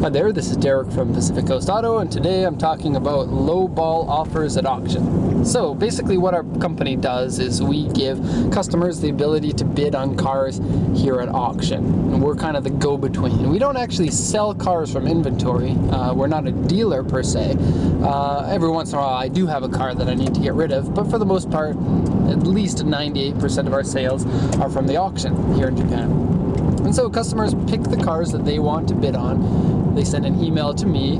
Hi there, this is Derek from Pacific Coast Auto, and today I'm talking about low ball offers at auction. So basically what our company does is we give customers the ability to bid on cars here at auction. And we're kind of the go-between. We don't actually sell cars from inventory. We're not a dealer per se. Every once in a while I do have a car that I need to get rid of, but for the most part, at least 98% of our sales are from the auction here in Japan. And so customers pick the cars that they want to bid on. They send an email to me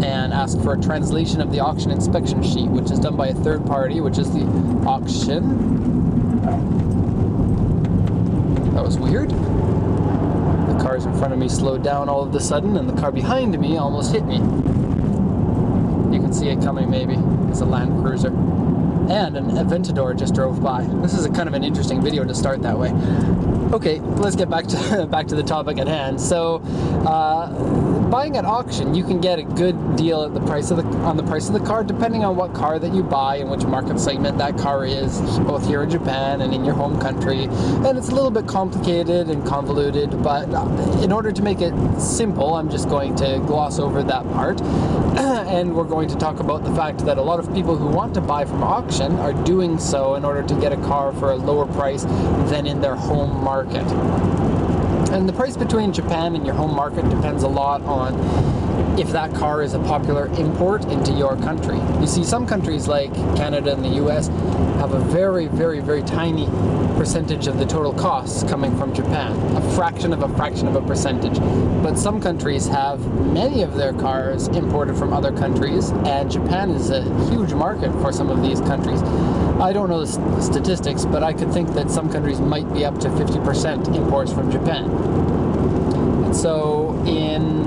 and ask for a translation of the auction inspection sheet, which is done by a third party, which is the auction. That was weird. The cars in front of me slowed down all of a sudden, and the car behind me almost hit me. You can see it coming maybe. It's a Land Cruiser. And an Aventador just drove by. This is a kind of an interesting video to start that way. Okay, let's get back to the topic at hand. So, buying at auction, you can get a good deal at the price of the car, depending on what car that you buy and which market segment that car is, both here in Japan and in your home country. And it's a little bit complicated and convoluted, but in order to make it simple, I'm just going to gloss over that part. And we're going to talk about the fact that a lot of people who want to buy from auction are doing so in order to get a car for a lower price than in their home market. And the price between Japan and your home market depends a lot on if that car is a popular import into your country. You see, some countries like Canada and the US have a very, very, very tiny percentage of the total costs coming from Japan. A fraction of a percentage. But some countries have many of their cars imported from other countries, and Japan is a huge market for some of these countries. I don't know the statistics, but I could think that some countries might be up to 50% imports from Japan. And so in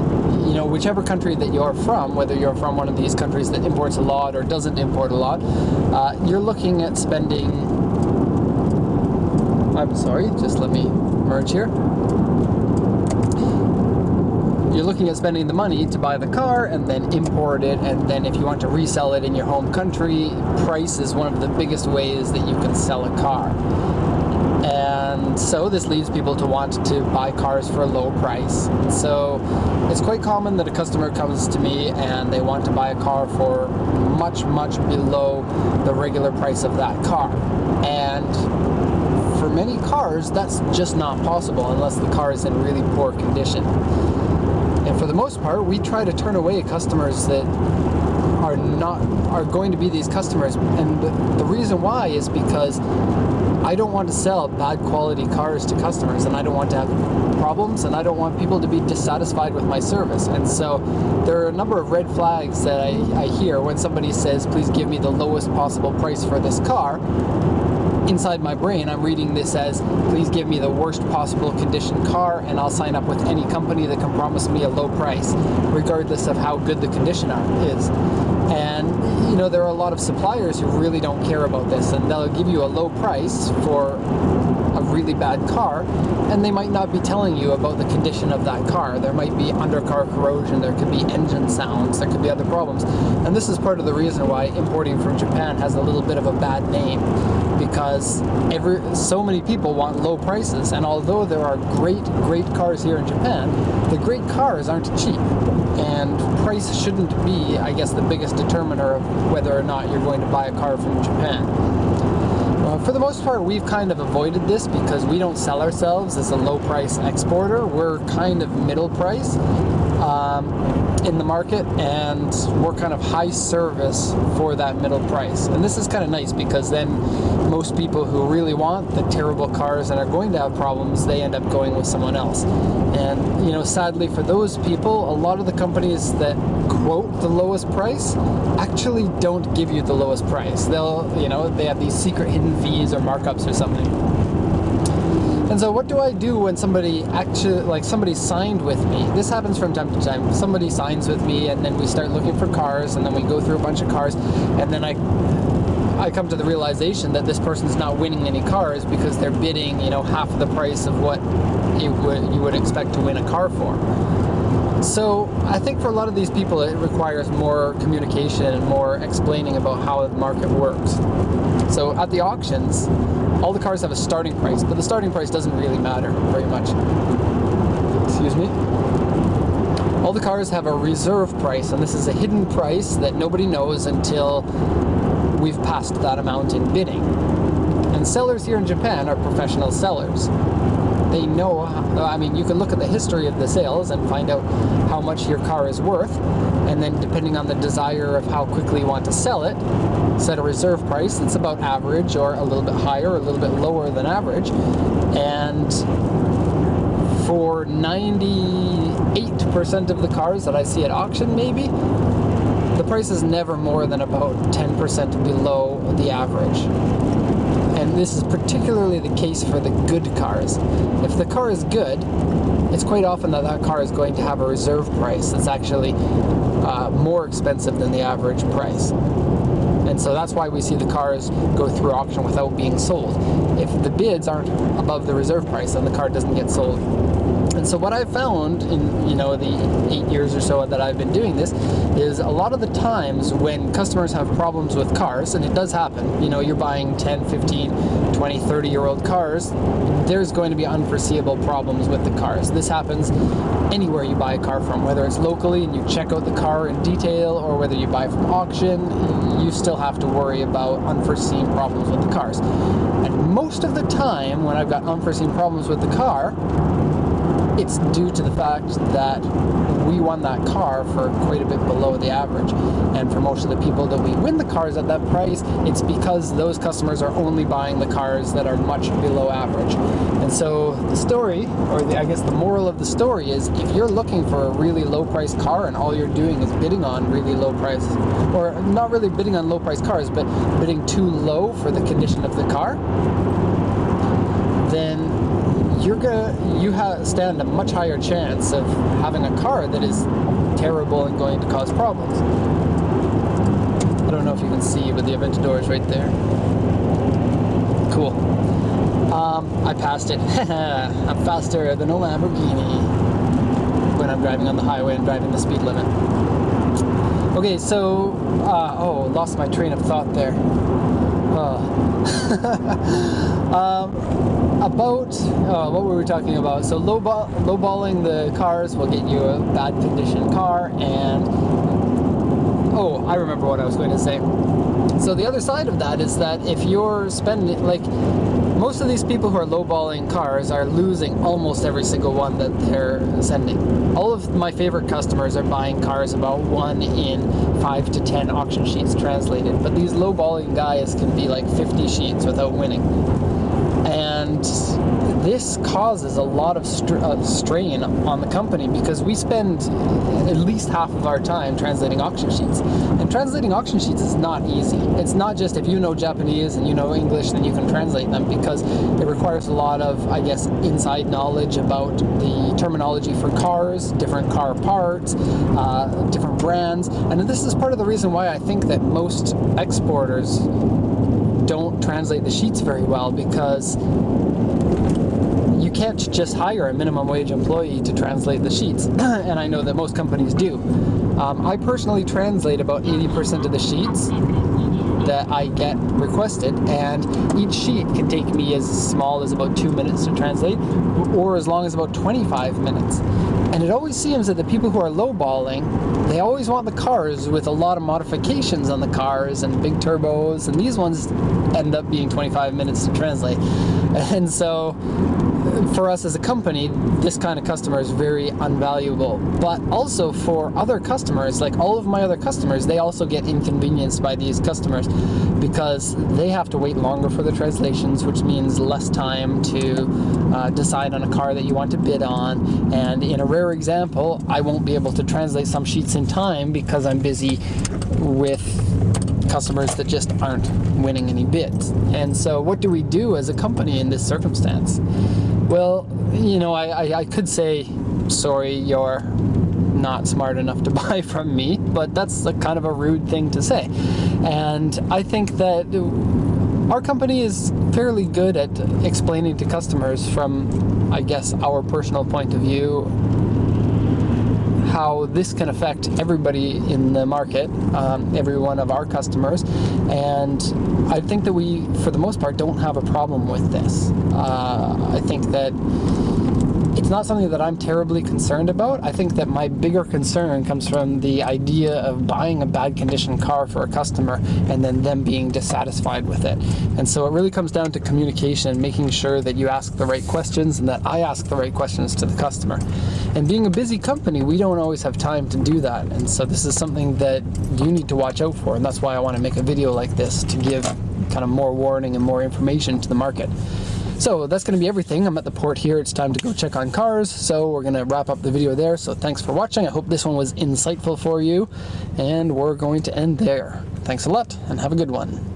whichever country that you're from, whether you're from one of these countries that imports a lot or doesn't import a lot, you're looking at spending, I'm sorry, just let me merge here. You're looking at spending the money to buy the car and then import it, and then if you want to resell it in your home country, price is one of the biggest ways that you can sell a car. And so this leads people to want to buy cars for a low price. So it's quite common that a customer comes to me and they want to buy a car for much, much below the regular price of that car. And for many cars, that's just not possible unless the car is in really poor condition. And for the most part, we try to turn away customers that are going to be these customers. And the reason why is because I don't want to sell bad quality cars to customers, and I don't want to have problems, and I don't want people to be dissatisfied with my service. And so there are a number of red flags that I hear when somebody says, please give me the lowest possible price for this car. Inside my brain, I'm reading this as, please give me the worst possible condition car, and I'll sign up with any company that can promise me a low price, regardless of how good the condition is. And there are a lot of suppliers who really don't care about this, and they'll give you a low price for a really bad car, and they might not be telling you about the condition of that car. There might be undercar corrosion, there could be engine sounds, there could be other problems. And this is part of the reason why importing from Japan has a little bit of a bad name, because so many people want low prices, and although there are great cars here in Japan, the great cars aren't cheap, and price shouldn't be, I guess, the biggest determiner of whether or not you're going to buy a car from Japan. For the most part, we've kind of avoided this because we don't sell ourselves as a low price exporter. We're kind of middle price in the market, and we're kind of high service for that middle price. And this is kind of nice because then most people who really want the terrible cars and are going to have problems, they end up going with someone else. And sadly for those people, a lot of the companies that quote the lowest price actually don't give you the lowest price. They have these secret hidden fees or markups or something. And so what do I do when somebody signed with me? This happens from time to time. Somebody signs with me, and then we start looking for cars, and then we go through a bunch of cars, and then I come to the realization that this person's not winning any cars because they're bidding, half of the price of what you would expect to win a car for. So I think for a lot of these people, it requires more communication and more explaining about how the market works. So at the auctions, all the cars have a starting price, but the starting price doesn't really matter very much. Excuse me. All the cars have a reserve price, and this is a hidden price that nobody knows until we've passed that amount in bidding. And sellers here in Japan are professional sellers. They know, I mean, you can look at the history of the sales and find out how much your car is worth, and then depending on the desire of how quickly you want to sell it, set a reserve price that's about average or a little bit higher or a little bit lower than average. And for 98% of the cars that I see at auction, maybe, the price is never more than about 10% below the average. And this is particularly the case for the good cars. If the car is good, it's quite often that that car is going to have a reserve price that's actually more expensive than the average price. And so that's why we see the cars go through auction without being sold. If the bids aren't above the reserve price, then the car doesn't get sold. And so what I've found in, the 8 years or so that I've been doing this is a lot of the times when customers have problems with cars, and it does happen, you're buying 10, 15, 20, 30-year-old cars, there's going to be unforeseeable problems with the cars. This happens anywhere you buy a car from, whether it's locally and you check out the car in detail, or whether you buy from auction, you still have to worry about unforeseen problems with the cars. And most of the time when I've got unforeseen problems with the car, it's due to the fact that we won that car for quite a bit below the average. And for most of the people that we win the cars at that price, it's because those customers are only buying the cars that are much below average. And so the story, or I guess the moral of the story is, if you're looking for a really low price car and all you're doing is bidding on really low prices, or not really bidding on low price cars, but bidding too low for the condition of the car, then you stand a much higher chance of having a car that is terrible and going to cause problems. I don't know if you can see, but the Aventador is right there. Cool. I passed it. I'm faster than a Lamborghini when I'm driving on the highway and driving the speed limit. Okay, so lost my train of thought there. What were we talking about? So lowballing the cars will get you a bad condition car, and I remember what I was going to say. So the other side of that is that if you're spending, most of these people who are lowballing cars are losing almost every single one that they're sending. All of my favorite customers are buying cars about 1 in 5 to 10 auction sheets translated, but these lowballing guys can be like 50 sheets without winning. And this causes a lot of strain on the company, because we spend at least half of our time translating auction sheets. And translating auction sheets is not easy. It's not just if you know Japanese and you know English, then you can translate them, because it requires a lot of, inside knowledge about the terminology for cars, different car parts, different brands. And this is part of the reason why I think that most exporters don't translate the sheets very well, because you can't just hire a minimum wage employee to translate the sheets. And I know that most companies do. I personally translate about 80% of the sheets that I get requested, and each sheet can take me as small as about 2 minutes to translate, or as long as about 25 minutes. And it always seems that the people who are lowballing, they always want the cars with a lot of modifications on the cars and big turbos, and these ones end up being 25 minutes to translate. And so for us as a company, this kind of customer is very unvaluable. But also for other customers, like all of my other customers, they also get inconvenienced by these customers, because they have to wait longer for the translations, which means less time to decide on a car that you want to bid on. And in a rare example, I won't be able to translate some sheets in time because I'm busy with customers that just aren't winning any bids. And so what do we do as a company in this circumstance? Well, I could say, sorry, you're not smart enough to buy from me, but that's kind of a rude thing to say. And I think that our company is fairly good at explaining to customers from, our personal point of view, how this can affect everybody in the market, every one of our customers. And I think that we, for the most part, don't have a problem with this. I think that it's not something that I'm terribly concerned about. I think that my bigger concern comes from the idea of buying a bad condition car for a customer and then them being dissatisfied with it. And so it really comes down to communication, making sure that you ask the right questions and that I ask the right questions to the customer. And being a busy company, we don't always have time to do that. And so this is something that you need to watch out for. And that's why I want to make a video like this, to give kind of more warning and more information to the market. So that's going to be everything. I'm at the port here. It's time to go check on cars. So we're going to wrap up the video there. So thanks for watching. I hope this one was insightful for you. And we're going to end there. Thanks a lot and have a good one.